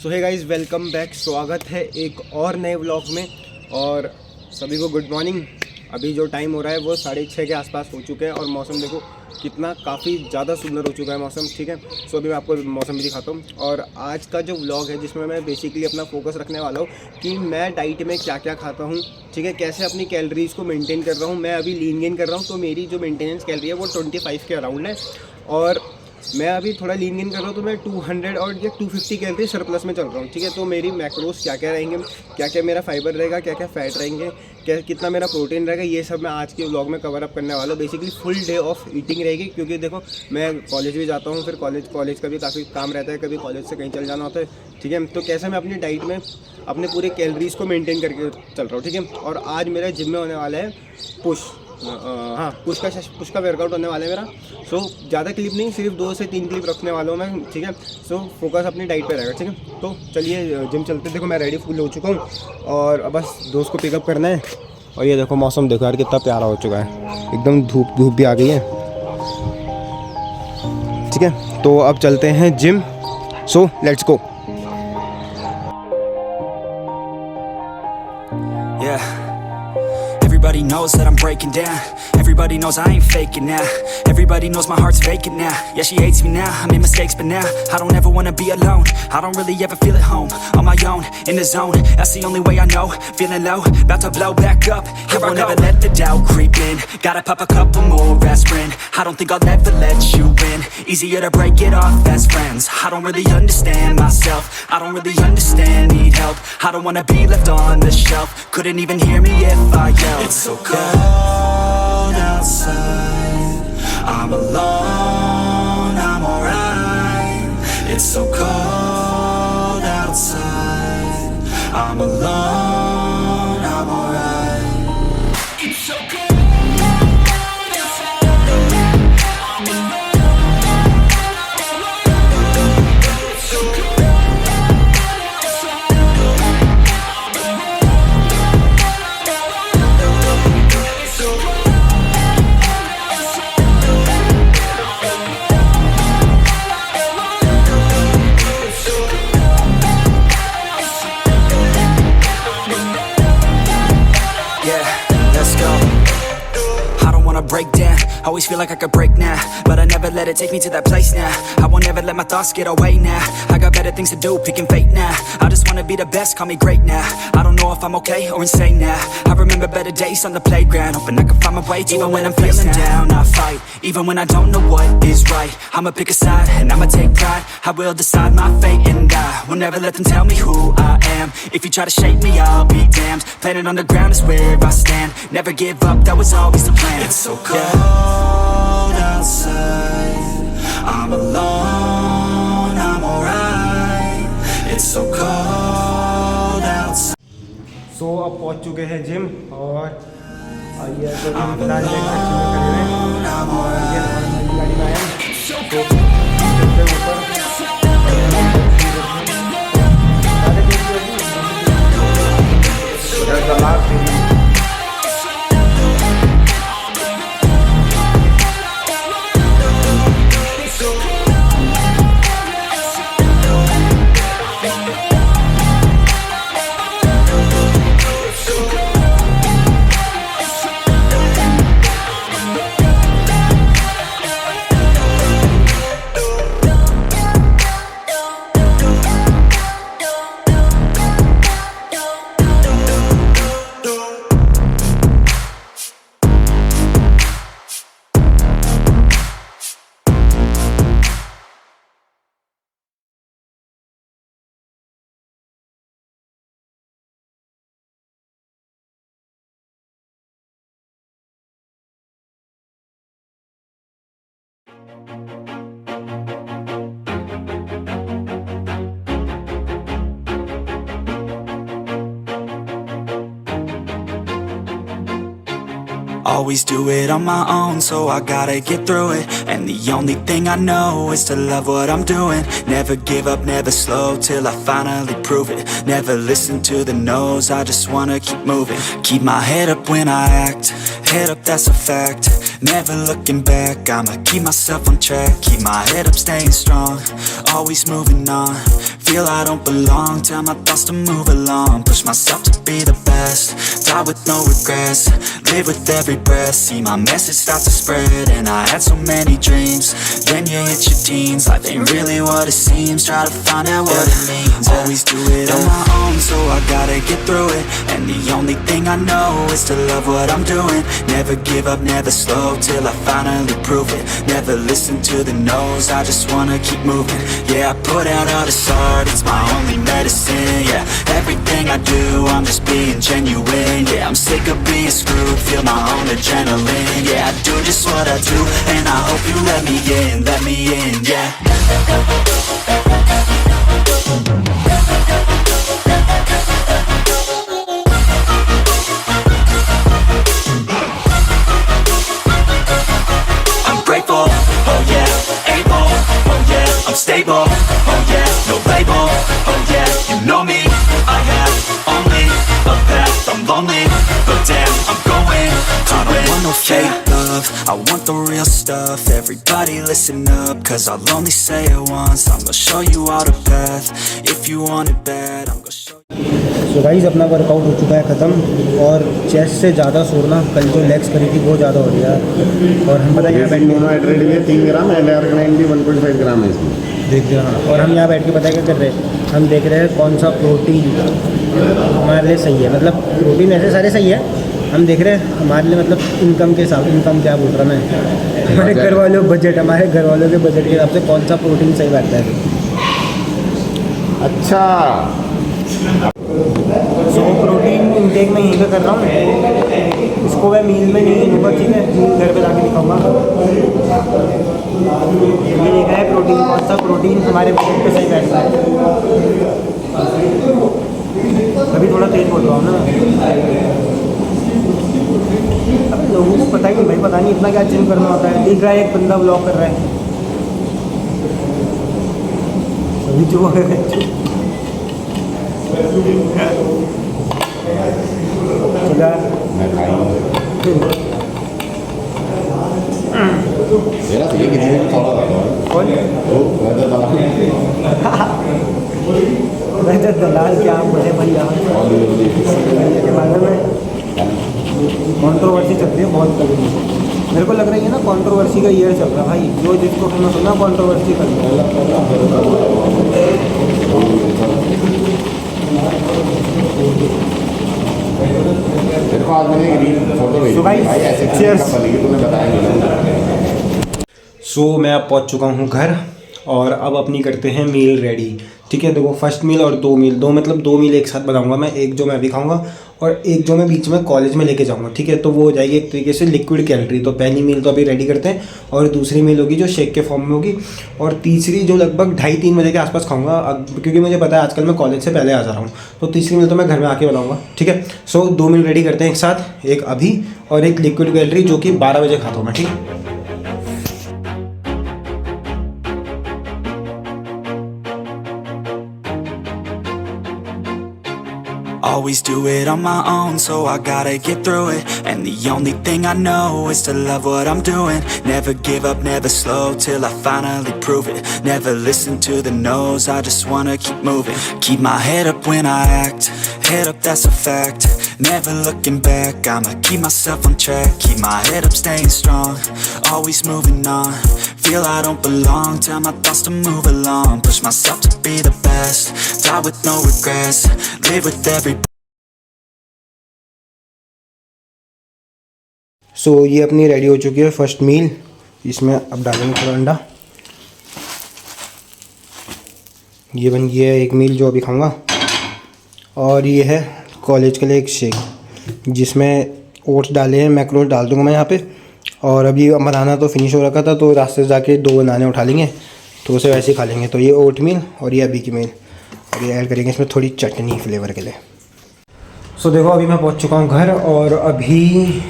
सो hey guys, welcome back. स्वागत है एक और नए व्लॉग में। और सभी को गुड मॉर्निंग। अभी जो टाइम हो रहा है वो 6:30 के आसपास हो चुके हैं और मौसम देखो कितना काफ़ी ज़्यादा सुंदर हो चुका है मौसम। ठीक है, सो अभी मैं आपको मौसम भी दिखाता हूँ। और आज का जो व्लॉग है जिसमें मैं बेसिकली अपना फोकस रखने वाला हूँ कि मैं डाइट में क्या क्या खाता हूँ, ठीक है, कैसे अपनी कैलोरीज़ को मेंटेन कर रहा हूँ। मैं अभी लीन गेन कर रहा हूँ, तो मेरी जो मेंटेनेंस कैलोरी है वो 25 के अराउंड है। और मैं अभी थोड़ा लीन गेन कर रहा हूँ, तो मैं 200 और या 250 कैलोरी सरप्लस में चल रहा हूँ। ठीक है, तो मेरी मैक्रोस क्या क्या रहेंगे, क्या क्या मेरा फाइबर रहेगा, क्या क्या फैट रहेंगे, क्या कितना मेरा प्रोटीन रहेगा, ये सब मैं आज के व्लॉग में कवर अप करने वाला हूँ। Basically full day of eating रहेगी, क्योंकि देखो मैं कॉलेज भी जाता हूँ, फिर कॉलेज का भी काफ़ी काम रहता है, कभी कॉलेज से कहीं चल जाना होता है। ठीक है, तो कैसे मैं अपनी डाइट में अपने पूरे कैलोरीज़ को मेनटेन करके चल रहा हूँ। ठीक है, और आज मेरा जिम में होने वाला है पुश का वर्कआउट होने वाला है मेरा। सो ज़्यादा क्लिप नहीं, सिर्फ 2 से 3 क्लिप रखने वाला हूँ मैं। ठीक है, सो फोकस अपनी डाइट पे रहेगा। ठीक है, तो चलिए जिम चलते। देखो मैं रेडी फुल हो चुका हूँ और अब बस दोस्त को पिकअप करना है। और ये देखो मौसम देखो यार कितना प्यारा हो चुका है, एकदम धूप भी आ गई है। ठीक है, तो अब चलते हैं gym. So let's go. Everybody knows that I'm breaking down. Everybody knows I ain't faking now. Everybody knows my heart's vacant now. Yeah, she hates me now, I made mistakes but now I don't ever wanna be alone. I don't really ever feel at home. On my own, in the zone, that's the only way I know. Feeling low, about to blow back up. Here I won't ever let the doubt creep in. Gotta pop a couple more aspirin. I don't think I'll ever let you in. Easier to break it off best friends. I don't really understand myself. I don't really understand, need help. I don't wanna be left on the shelf. Couldn't even hear me if I yelled. It's so cold outside, I'm alone, I'm alright. It's so cold outside, I'm alone, I'm alright. It's so cold. Break down, always feel like I could break now, but I never let it take me to that place now. I won't ever let my thoughts get away now. I got better things to do, picking fate now. I just wanna be the best, call me great now. I don't know if I'm okay or insane now. I remember better days on the playground, hoping I can find my way. Even when I'm feeling down, I fight. Even when I don't know what is right, I'ma pick a side and I'ma take pride. I will decide my fate and I will never let them tell me who I am. If you try to shape me, I'll be damned. Planet on the ground is where I stand. Never give up, that was always the plan. It's so cold outside, I'm alone, I'm alright. It's so cold outside. सो अब पहुंच चुके हैं gym और आइए तो हम फिलहाल गाड़ी में आए तो Always do it on my own, so I gotta get through it. And the only thing I know is to love what I'm doing. Never give up, never slow, till I finally prove it. Never listen to the no's, I just wanna keep moving. Keep my head up when I act, head up, that's a fact. Never looking back, I'ma keep myself on track. Keep my head up, staying strong, always moving on. feel I don't belong. Tell my thoughts to move along, push myself to be the best, die with no regrets, live with every breath. See my message start to spread, and I had so many dreams. Then you hit your teens, life ain't really what it seems. Try to find out what it means. Always do it on my own, so I gotta get through it. And the only thing I know is to love what I'm doing. Never give up, never slow, till I finally prove it. Never listen to the no's, I just wanna keep moving. Yeah, I put out all this art, it's my only medicine. Yeah, everything I do, I'm just being genuine. Yeah, I'm sick of being screwed, feel my own adrenaline. Yeah, I do just what I do, and I hope you let me in, yeah. I'm grateful, oh yeah, able, oh yeah, I'm stable, oh yeah, no label, oh yeah, you know me, I have only a path, I'm lonely, but damn, I'm going to win. I don't want no fake love, I want the real stuff. Everybody listen up, cause I'll only say it once. I'm gonna show you all the path, if you want it bad, I'm gonna show you. So guys अपना workout हो चुका है ख़त्म, और chest से ज़्यादा सोना कल जो लेग्स करी थी बहुत ज़्यादा हो रही है। और हम पता है यहाँ बैठ मोनोहाइड्रेट भी 3 ग्राम, L-arginine भी 1.5 ग्राम है इसमें। देख रहे हैं, और हम यहाँ बैठ के पता है क्या कर रहे हैं, हम देख रहे हैं कौन सा प्रोटीन हमारे लिए सही है। मतलब प्रोटीन ऐसे सारे सही है, हम देख रहे हैं हमारे लिए, मतलब इनकम के हिसाब, इनकम क्या बोल रहा मैं, हमारे घर वालों बजट, हमारे घर वालों के बजट के हिसाब से कौन सा प्रोटीन सही बैठता है। अच्छा, सो प्रोटीन इनटेक में यहीं पे कर रहा हूँ, इसको मैं मील में नहीं लूँगा, ठीक है, मील घर पे जाके दिखाऊंगा। ये देखा है प्रोटीन, कौन सा प्रोटीन हमारे बजट पे सही बैठता है। अभी थोड़ा तेज बोल रहा हूँ ना, अब लोगों को पता ही नहीं भाई, पता नहीं इतना क्या जिम करना होता है। दिख रहा है एक बंदा ब्लॉग कर रहा है, अभी जो है चला मेरा तो ये किसी ने थोड़ा कौन वैसे दलाल क्या मुझे भैया के बारे में कंट्रोवर्सी चल रही है बहुत तगड़ी। मेरे को लग रही है ना कंट्रोवर्सी का ईयर चल रहा है भाई, जो जिसको हमने सुना कंट्रोवर्सी कर सो मैं अब पहुंच चुका हूं घर, और अब अपनी करते हैं मील रेडी। ठीक है, देखो फर्स्ट मील और दो मतलब दो मील एक साथ बनाऊंगा मैं, एक जो मैं अभी खाऊंगा और एक जो मैं बीच में कॉलेज में लेके जाऊंगा। ठीक है, तो वो हो जाएगी एक तरीके से लिक्विड कैलोरी। तो पहली मील तो अभी रेडी करते हैं, और दूसरी मील होगी जो शेक के फॉर्म में होगी, और तीसरी जो लगभग 2:30-3 बजे के आसपास खाऊंगा, क्योंकि मुझे पता है आजकल मैं कॉलेज से पहले आ जा रहा हूँ, तो तीसरी मील तो मैं घर में आके बनाऊँगा। ठीक है, सो 2 मील रेडी करते हैं एक साथ, एक अभी और एक लिक्विड कैलोरी जो कि 12 बजे खाता हूँ मैं। ठीक है, Always do it on my own, so I gotta get through it. And the only thing I know is to love what I'm doing. Never give up, never slow, till I finally prove it. Never listen to the no's, I just wanna keep moving. Keep my head up when I act, head up, that's a fact. Never looking back, I'ma keep myself on track. Keep my head up, staying strong, always moving on. Feel I don't belong, tell my thoughts to move along. Push myself to be the best, die with no regrets, live with every. सो ये अपनी ready हो चुकी है first meal. इसमें अब डालेंगे थोड़ा अंडा। ये बन गई है एक मील जो अभी खाऊंगा, और ये है कॉलेज के लिए एक शेक जिसमें ओट्स डाले हैं, मैक्रोस डाल दूंगा मैं यहाँ पे। और अभी बनाना तो फिनिश हो रखा था, तो रास्ते से जाके 2 बनाने उठा लेंगे, तो उसे वैसे ही खा लेंगे। तो ये ओट मील और ये अभी की मील, और ये ऐड करेंगे इसमें थोड़ी चटनी फ्लेवर के लिए। सो देखो अभी मैं पहुँच चुका हूँ घर, और अभी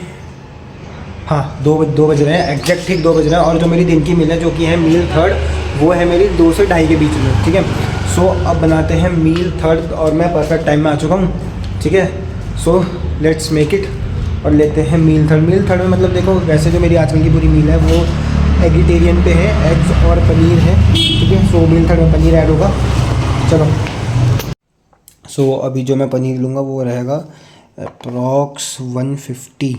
हाँ 2 बज रहे हैं, एग्जैक्ट ठीक 2 बज रहे हैं। और जो मेरी दिन की मील है, जो कि है मील थर्ड, वो है मेरी 2 से 2:30 के बीच में। ठीक है, सो अब बनाते हैं मील थर्ड, और मैं परफेक्ट टाइम में आ चुका हूँ। ठीक है, सो लेट्स मेक इट, और लेते हैं मील थर्ड। मील थर्ड में मतलब देखो, वैसे जो मेरी आजकल की पूरी मील है वो एगिटेरियन पे है, एग्स और पनीर है। ठीक है, सो मील थर्ड में पनीर ऐड होगा, चलो। सो अभी जो मैं पनीर लूँगा वो रहेगा अप्रॉक्स 150,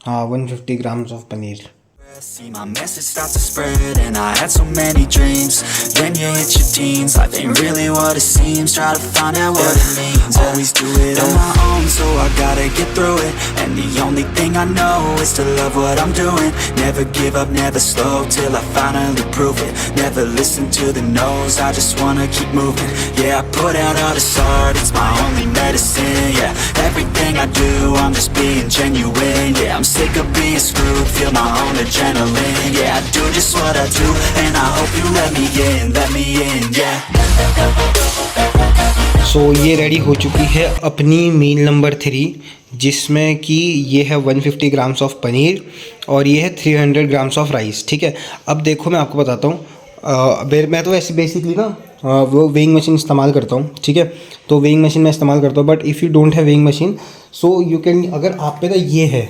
हाँ 150 grams of paneer. See my message start to spread and I had so many dreams. Then you hit your teens, life ain't really what it seems. Try to find out what it means. Always do it on my own, so I gotta get through it. And the only thing I know is to love what I'm doing. Never give up, never slow till I finally prove it. Never listen to the no's, I just wanna keep moving. Yeah, I put out all this art, it's my only medicine. Yeah, everything I do, I'm just being genuine. Yeah, I'm sick of being screwed, feel my own adrenaline. Yeah, I do just what I do, and I hope you let me in, yeah. सो ये ready हो चुकी है अपनी मील number 3, जिसमें कि ये है 150 grams of paneer और ये है 300 ग्राम्स ऑफ राइस। ठीक है, अब देखो मैं आपको बताता हूँ। मैं तो ऐसे बेसिकली ना वो वेइंग मशीन इस्तेमाल करता हूँ। ठीक है, तो वेइंग मशीन मैं इस्तेमाल करता हूँ, but if you don't have weighing machine so you can, अगर आप पे ना ये है,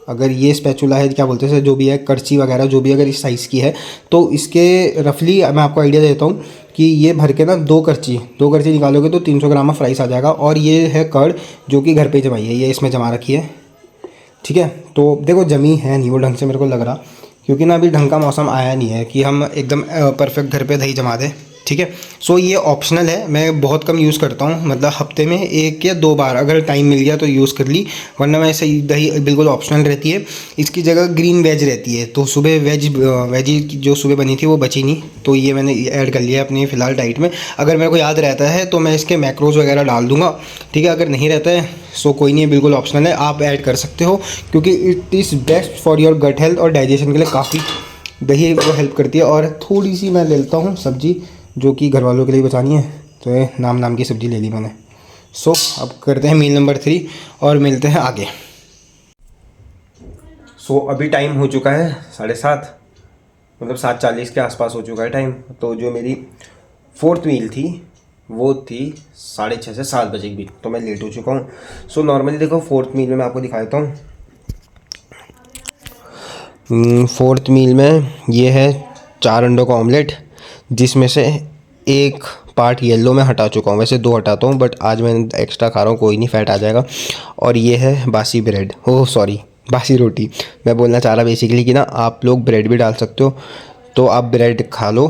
अगर ये स्पैचुला है, क्या बोलते हैं, जो भी है करची वगैरह जो भी अगर इस साइज़ की है, तो इसके रफली मैं आपको आइडिया देता हूँ कि ये भर के ना दो करची निकालोगे तो 300 ग्राम ऑफ राइस आ जाएगा। और ये है कर्ड जो कि घर पे जमाई है, ये इसमें जमा रखी है। ठीक है, तो देखो जमी है नहीं वो ढंग से मेरे को लग रहा, क्योंकि ना अभी ढंग का मौसम आया नहीं है कि हम एकदम परफेक्ट घर पे दही जमा दें। ठीक है, सो ये ऑप्शनल है, मैं बहुत कम यूज़ करता हूँ, मतलब हफ्ते में 1 या 2 बार अगर टाइम मिल गया तो यूज़ कर ली, वरना मैं ऐसे दही बिल्कुल ऑप्शनल रहती है। इसकी जगह ग्रीन वेज रहती है, तो सुबह वेजी जो सुबह बनी थी वो बची नहीं, तो ये मैंने ऐड कर लिया अपनी फ़िलहाल डाइट में। अगर मेरे को याद रहता है तो मैं इसके मैक्रोज वगैरह डाल दूँगा। ठीक है, अगर नहीं रहता है सो कोई नहीं है, बिल्कुल ऑप्शनल है, आप ऐड कर सकते हो, क्योंकि it is best for your gut health और डाइजेशन के लिए काफ़ी दही वो हेल्प करती है। और थोड़ी सी मैं ले लेता हूँ सब्ज़ी जो कि घर वालों के लिए बचानी है, तो ये नाम की सब्ज़ी ले ली मैंने। सो अब करते हैं मील नंबर 3 और मिलते हैं आगे। सो अभी टाइम हो चुका है 7:30, मतलब 7:40 के आसपास हो चुका है टाइम। तो जो मेरी 4th मील थी वो थी 6:30 से 7 बजे की, तो मैं लेट हो चुका हूँ। सो नॉर्मली देखो 4th मील में मैं आपको दिखाता हूँ। 4th मील में ये है 4 अंडों का ऑमलेट, जिसमें से एक पार्ट येलो में हटा चुका हूँ, वैसे 2 हटाता हूँ, बट आज मैं एक्स्ट्रा खा रहा हूँ, कोई नहीं, फैट आ जाएगा। और ये है बासी ब्रेड, बासी रोटी। मैं बोलना चाह रहा बेसिकली कि ना आप लोग ब्रेड भी डाल सकते हो, तो आप ब्रेड खा लो,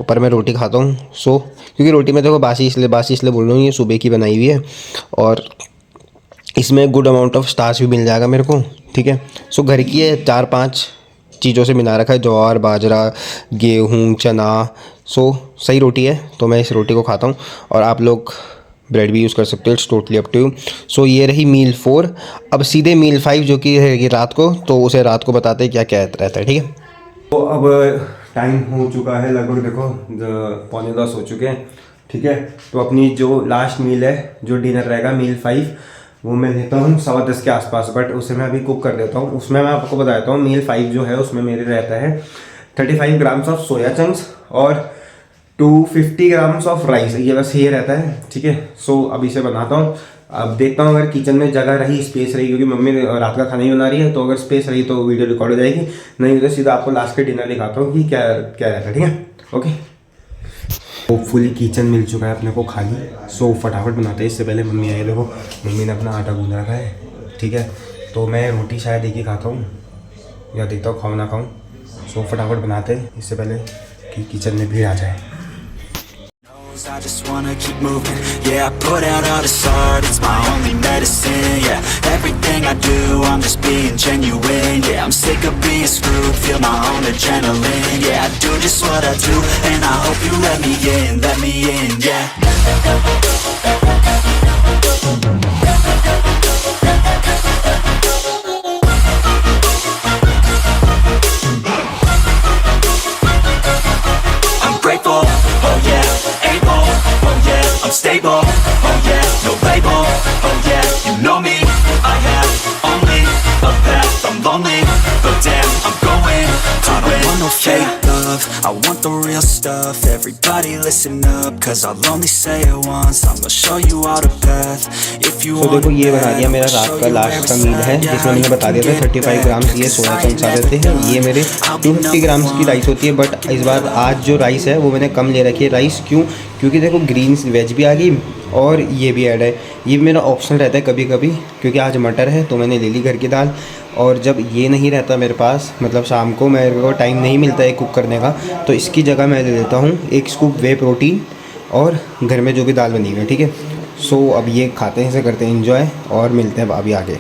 पर मैं रोटी खाता हूँ। सो क्योंकि रोटी में देखो बासी इसलिए बोल रहा हूँ, ये सुबह की बनाई हुई है और इसमें गुड अमाउंट ऑफ स्टार्च भी मिल जाएगा मेरे को। ठीक है, सो घर की है, 4-5 चीज़ों से मिला रखा है, ज्वार, बाजरा, गेहूँ, चना। सो सही रोटी है, तो मैं इस रोटी को खाता हूँ, और आप लोग ब्रेड भी यूज़ कर सकते हो, it's totally up to you. So ये रही मील 4। अब सीधे मील 5 जो कि है रात को, तो उसे रात को बताते हैं क्या क्या रहता है। ठीक है, तो अब टाइम हो चुका है लगभग, देखो 9:45 हो चुके हैं। ठीक है, तो अपनी जो लास्ट मील है, जो डिनर रहेगा मील 5, वो मैं लेता हूँ 10:15 के आसपास, बट उसे मैं अभी कुक कर देता हूँ। उसमें मैं आपको बताता हूँ मील 5 जो है उसमें मेरे रहता है 35 ग्राम्स ऑफ सोया चंक्स और 250 ग्राम्स ऑफ राइस, ये बस ये रहता है। ठीक है, सो अब इसे बनाता हूँ। अब देखता हूँ अगर किचन में जगह रही, स्पेस रही, क्योंकि मम्मी रात का खाना ही बना रही है, तो अगर स्पेस रही तो वीडियो रिकॉर्ड हो जाएगी, नहीं तो सीधा आपको लास्ट के डिनर दिखाता हूँ कि क्या क्या रहता है। ठीक है, ओके। होपफुली किचन मिल चुका है अपने को खाली, सो फटाफट बनाते हैं। इससे पहले मम्मी आई, देखो मम्मी ने अपना आटा गूंद रखा है। ठीक है, तो मैं रोटी शायद एक ही खाता हूँ, या देखता हूँ खाऊँ ना खाऊँ। सो फटाफट बनाते हैं इससे पहले कि किचन में भीड़ आ जाए। I just wanna keep moving. Yeah, I put out all this art, it's my only medicine. Yeah, everything I do, I'm just being genuine. Yeah, I'm sick of being screwed, feel my own adrenaline. Yeah, I do just what I do, and I hope you let me in, yeah. I'm grateful, oh yeah, able, oh yeah, I'm stable, oh yeah, no label, oh yeah, you know me, I have only a path, I'm lonely, but damn, I'm going to win. I don't want no fake love, I want the real stuff. Everybody listen up, cause I'll only say it once. I'm gonna show you all the path. If you तो देखो ये बना दिया मेरा रात का last का मील है, जिसमें मैंने बता दिया था 35 ग्राम्स ये सोया चंक्स आ रहते हैं। ये मेरे 250 ग्राम्स की राइस होती है, बट इस बार आज जो राइस है वो मैंने कम ले रखी है। राइस क्यों? क्योंकि देखो ग्रीन्स वेज भी आ गई और ये भी ऐड है। ये मेरा ऑप्शन रहता है कभी कभी, क्योंकि आज मटर है तो मैंने ले ली घर की दाल। और जब ये नहीं रहता मेरे पास, मतलब शाम को मेरे को टाइम नहीं मिलता है कुक करने का, तो इसकी जगह मैं ले लेता हूँ 1 स्कूप वे प्रोटीन और घर में जो भी दाल बनी हुई है, ठीक है। सो अब ये खाते हैं, इसे करते हैं एंजॉय और मिलते हैं अभी आगे।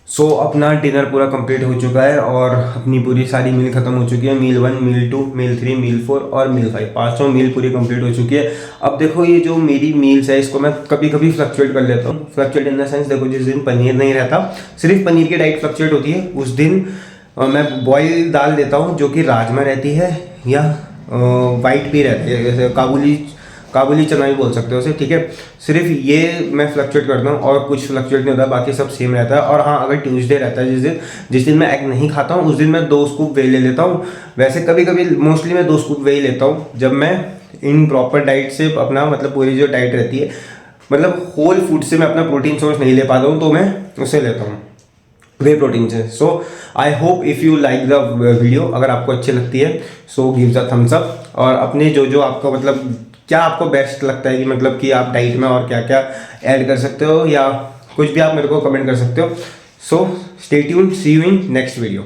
सो अपना डिनर पूरा कंप्लीट हो चुका है और अपनी पूरी सारी मील ख़त्म हो चुकी है। मील 1, मील 2, मील 3, मील 4 और मील 5, पाँचों मील पूरी कंप्लीट हो चुकी है। अब देखो ये जो मेरी मील्स है इसको मैं कभी कभी फ्लक्चुएट कर लेता हूँ। फ्लक्चुएट इन द सेंस, देखो जिस दिन पनीर नहीं रहता, सिर्फ पनीर की डाइट फ्लक्चुएट होती है, उस दिन मैं बॉयल दाल देता हूँ जो कि राजमा रहती है या वाइट भी रहती है, जैसे काबुली चना भी बोल सकते हो उसे, ठीक है। सिर्फ ये मैं फ्लक्चुएट करता हूँ और कुछ फ्लक्चुएट नहीं होता, बाकी सब सेम रहता है। और हाँ, अगर ट्यूसडे रहता है जिस दिन मैं एग नहीं खाता हूँ, उस दिन मैं 2 स्कूप वे ले लेता हूँ। वैसे कभी कभी मोस्टली मैं 2 स्कूप वे ही लेता हूँ जब मैं इन प्रॉपर डाइट से अपना, मतलब पूरी जो डाइट रहती है, मतलब होल फूड से मैं अपना प्रोटीन सोर्स नहीं ले पाता हूँ, तो मैं उसे लेता हूँ वे प्रोटीन से। So I hope if you like the video, अगर आपको अच्छी लगती है so give the thumbs up. और अपने जो आपको, मतलब क्या आपको बेस्ट लगता है कि मतलब कि आप डाइट में और क्या क्या ऐड कर सकते हो या कुछ भी, आप मेरे को कमेंट कर सकते हो। So stay tuned, see you in next video.